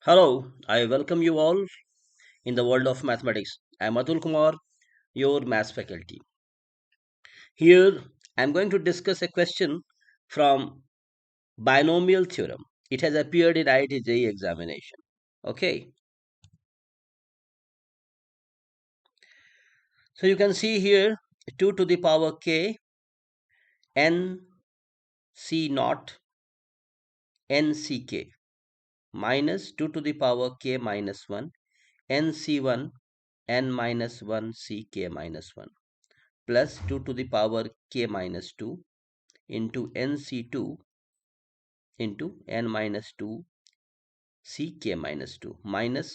Hello, I welcome you all in the world of mathematics. I am Atul Kumar, your maths faculty. Here, I am going to discuss a question from binomial theorem. It has appeared in IIT JEE examination. Okay, so you can see here 2 to the power k n c naught n c k minus 2 to the power k minus 1 n c 1 n minus 1 c k minus 1 plus 2 to the power k minus 2 into nc2 into n minus 2 ck minus 2 minus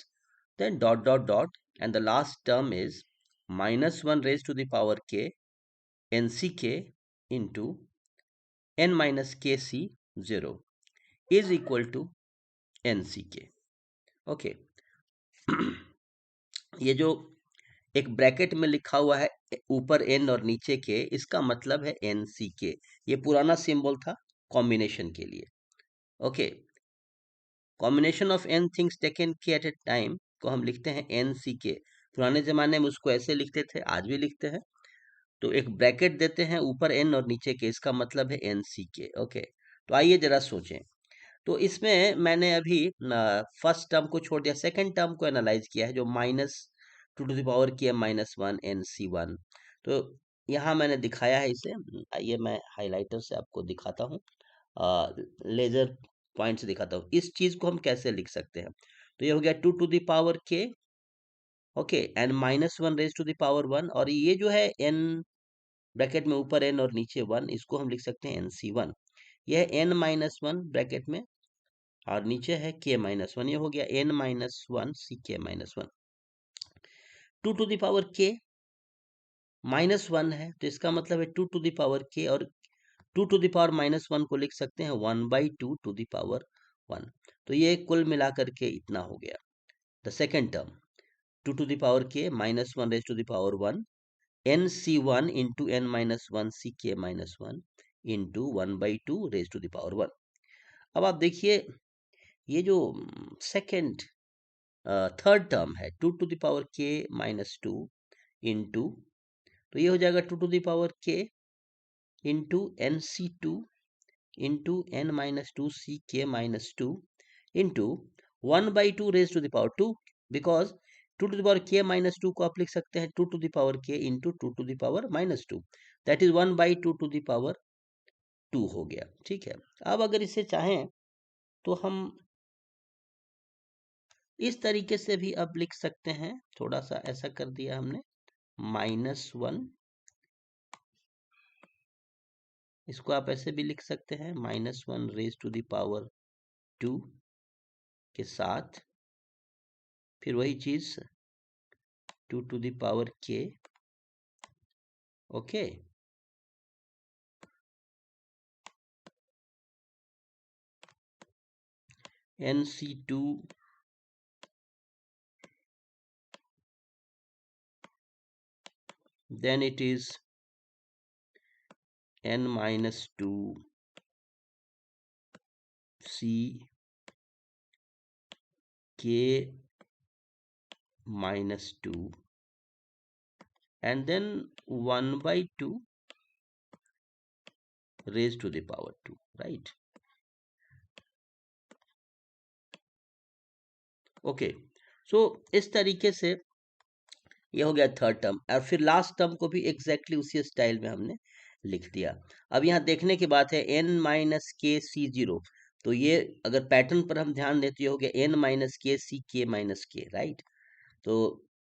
then dot dot dot, and the last term is minus 1 raised to the power k nck into n minus kc 0 is equal to nck. Okay ये जो एक bracket में लिखा हुआ है ऊपर N और नीचे के, इसका मतलब है एन सी के। ये पुराना सिंबल था कॉम्बिनेशन के लिए। Okay, combination of n things taken k at a time को हम लिखते हैं एन सी के। पुराने जमाने में उसको ऐसे लिखते थे, आज भी लिखते हैं। तो एक ब्रैकेट देते हैं ऊपर एन और नीचे के, इसका मतलब है एन सी के। ओके, तो आइए जरा सोचें। तो इसमें मैंने अभी फर्स्ट टर्म को छोड़ दिया, सेकंड टर्म को एनालाइज किया है, जो माइनस 2 टू द पावर के माइनस 1 एन सी 1। तो यहाँ मैंने दिखाया है इसे। आइए मैं हाइलाइटर से आपको दिखाता हूँ, लेजर पॉइंट से दिखाता हूँ इस चीज को हम कैसे लिख सकते हैं। तो ये हो गया 2 to the power k, okay, and minus 1 raise to the power 1, और ये जो है एन ब्रैकेट में ऊपर एन और नीचे 1, इसको हम लिख सकते हैं एन सी 1। यह एन माइनस 1 ब्रैकेट में और नीचे है के माइनस 1, ये हो गया एन माइनस 1 सी के माइनस 1। 2 टू द पावर के माइनस 1 है, तो इसका मतलब है 2 टू द पावर के, और 2 टू द पावर -1 को लिख सकते हैं 1/2 टू द पावर 1। तो ये कुल मिलाकर के इतना हो गया। The second term 2 to the power के minus 1 raise to the power 1 n C 1 into n minus 1 C के minus 1 into 1/2 raise to the power 1। अब आप देखिए, ये जो सेकेंड थर्ड टर्म है 2 to the power k -2 into, तो ये हो जाएगा 2 to the power k into n c 2 into n minus 2 c के minus 2 into 1/2 raise to the power 2, because 2 to the power k -2 को आप लिख सकते हैं 2 to the power k into 2 to the power -2, that is 1/2 to the power 2 हो गया। ठीक है, अब अगर इसे चाहें तो हम इस तरीके से भी अब लिख सकते हैं। थोड़ा सा ऐसा कर दिया हमने, -1, इसको आप ऐसे भी लिख सकते हैं -1 रेज टू द पावर 2 के साथ फिर वही चीज 2 to the power k, okay, nc2 then it is n minus 2 c k minus 2 and then 1/2 raised to the power 2, right? Okay, सो इस तरीके से ये हो गया थर्ड टर्म, और फिर लास्ट टर्म को भी एग्जैक्टली उसी स्टाइल में हमने लिख दिया। अब यहाँ देखने की बात है n माइनस के सी 0, तो ये अगर पैटर्न पर हम ध्यान दें तो ये हो गया n माइनस के सी के माइनस के, राइट? तो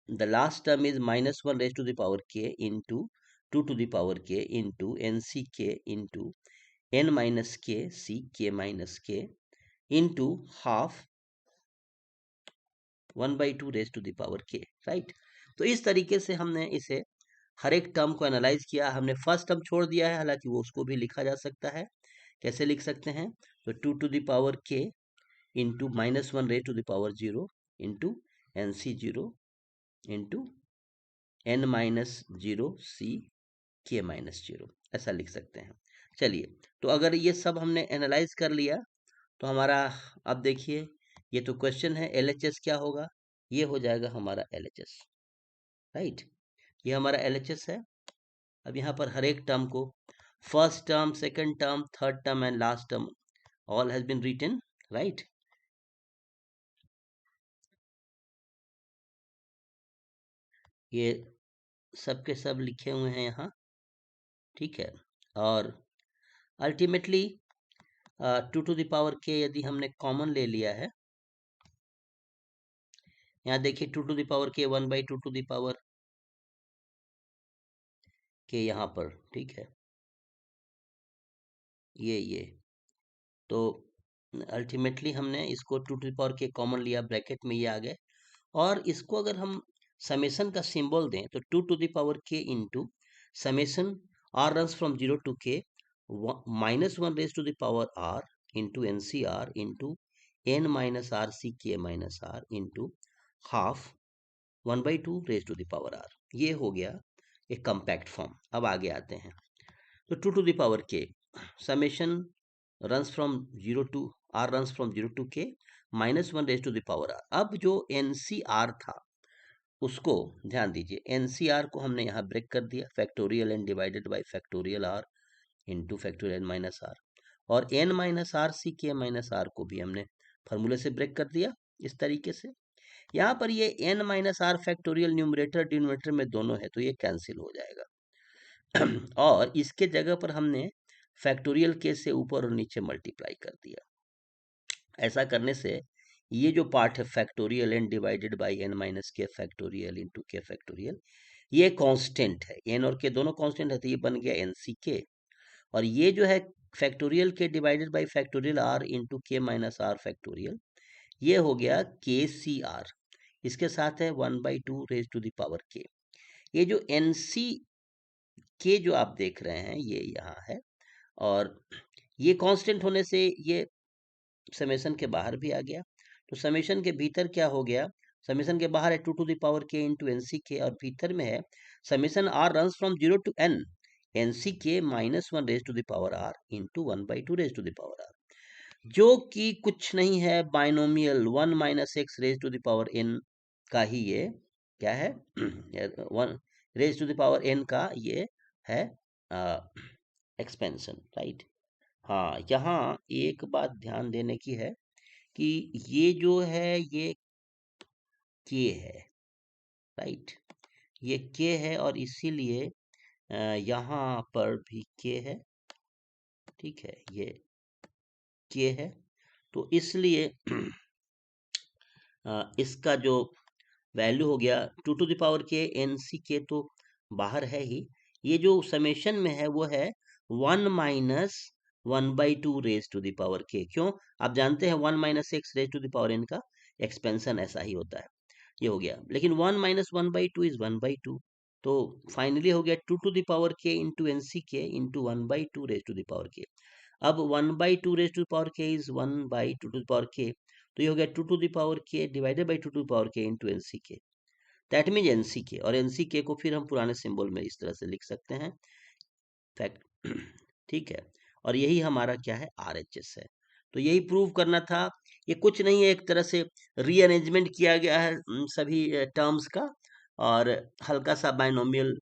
the last term is -1 raise to the power k into 2 to the power k into n c k into n minus k c के minus k into half 1/2 raise to the power k, right? तो इस तरीके से हमने इसे हर एक term को analyse किया। हमने फर्स्ट टर्म छोड़ दिया है, हालांकि वो उसको भी लिखा जा सकता है। कैसे लिख सकते हैं? तो 2 to the power k into -1 raise to the power 0 into n c 0 into n minus 0 c के माइनस 0, ऐसा लिख सकते हैं। चलिए, तो अगर ये सब हमने एनालाइज कर लिया तो हमारा, अब देखिए ये तो क्वेश्चन है, LHS क्या होगा? ये हो जाएगा हमारा LHS, राइट। ये हमारा LHS है। अब यहाँ पर हर एक टर्म को, first term, second term, third term and last term, all has been written, right. ये सब के सब लिखे हुए हैं यहाँ, ठीक है। और ultimately 2 to the power k यदि हमने कॉमन ले लिया है, यहाँ देखिए 2 to the power k 1/2 to the power k यहाँ पर, ठीक है। ये तो अल्टीमेटली हमने इसको 2 to the power k common लिया, ब्रैकेट में ये आ गए। और इसको अगर हम समेशन का सिंबल दें तो 2 to the power k into summation r runs from 0 to k -1 raised to the power r into NCR into n minus r c k minus r into half 1/2 raised to the power r। ये हो गया एक compact form. अब आगे आते हैं, तो 2 to the power k summation runs from 0 to k -1 raised to the power r। अब जो NCR था उसको ध्यान दीजिए, NCR को हमने यहाँ ब्रेक कर दिया, factorial n divided by factorial r into factorial minus r। और n माइनस आर सी के माइनस आर को भी हमने फॉर्मूले से ब्रेक कर दिया इस तरीके से। यहाँ पर ये n minus r factorial numerator denominator में दोनों है, तो ये कैंसिल हो जाएगा। और इसके जगह पर हमने फैक्टोरियल के से ऊपर और नीचे मल्टीप्लाई कर दिया। ऐसा करने से ये जो पार्ट है factorial n divided by n minus k factorial into k factorial, ये कांस्टेंट है, n और के दोनों कांस्टेंट है, तो ये बन गया NCK। और ये जो है factorial k divided by factorial r into k minus r factorial, ये हो गया KCR। इसके साथ है 1/2 raise to the power k। ये जो NCK जो आप देख रहे हैं ये यहाँ है, और ये कांस्टेंट होने से ये समेशन के बाहर भी आ गया। तो समेशन के भीतर क्या हो गया, समेशन के बाहर है 2 to the power k into NCK, और भीतर में है summation r runs from 0 to n NCK -1 raise to the power r into 1/2 raise to the power r, जो कि कुछ नहीं है, binomial 1 minus x raise to the power n का ही ये क्या है 1 raise to the power n का ये है एक्सपेंशन, राइट। हाँ, यहाँ एक बात ध्यान देने की है कि ये जो है ये k है, राइट। ये k है और इसीलिए यहाँ पर भी k है, ठीक है, ये k है। तो इसलिए इसका जो वैल्यू हो गया 2 to the power k NCK तो बाहर है ही, ये जो समेशन में है वो है 1 minus 1/2 raise to the power k। क्यों? आप जानते हैं 1 minus x raise to the power n का एक्सपेंशन ऐसा ही होता है। ये हो गया, लेकिन 1 माइनस 1/2 इज 1/2, तो फाइनली हो गया 2 to the power k into NCK into 1/2 raise to the power k। अब 1/2 raise to the power k is 1/2 to the power k, तो ये हो गया 2 to the power k divided by 2 to the power k into NCK। That mean NCK, और NCK को फिर हम पुराने सिंबल में इस तरह से लिख सकते हैं, फैक्ट ठीक है। और यही हमारा क्या है, RHS है। तो यही प्रूव करना था। ये कुछ नहीं है, एक तरह से रीअरेंजमेंट किया गया है सभी टर्म्स का, और हल्का सा बाइनोमियल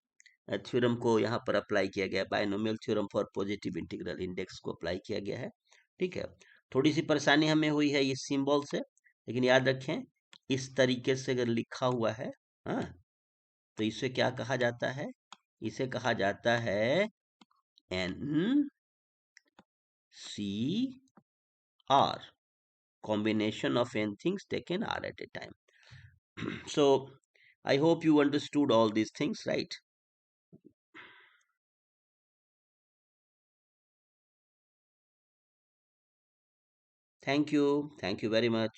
थ्योरम को यहाँ पर अप्लाई किया गया है, binomial theorem for positive integral index को अप्लाई किया गया है, ठीक है। थोड़ी सी परेशानी हमें हुई है इस सिंबल से, लेकिन याद रखें इस तरीके से अगर लिखा हुआ है, हाँ, तो इसे क्या कहा जाता है, इसे कहा जाता है NCR, combination of n things taken r at a time. So I hope you understood all these things, right? Thank you very much.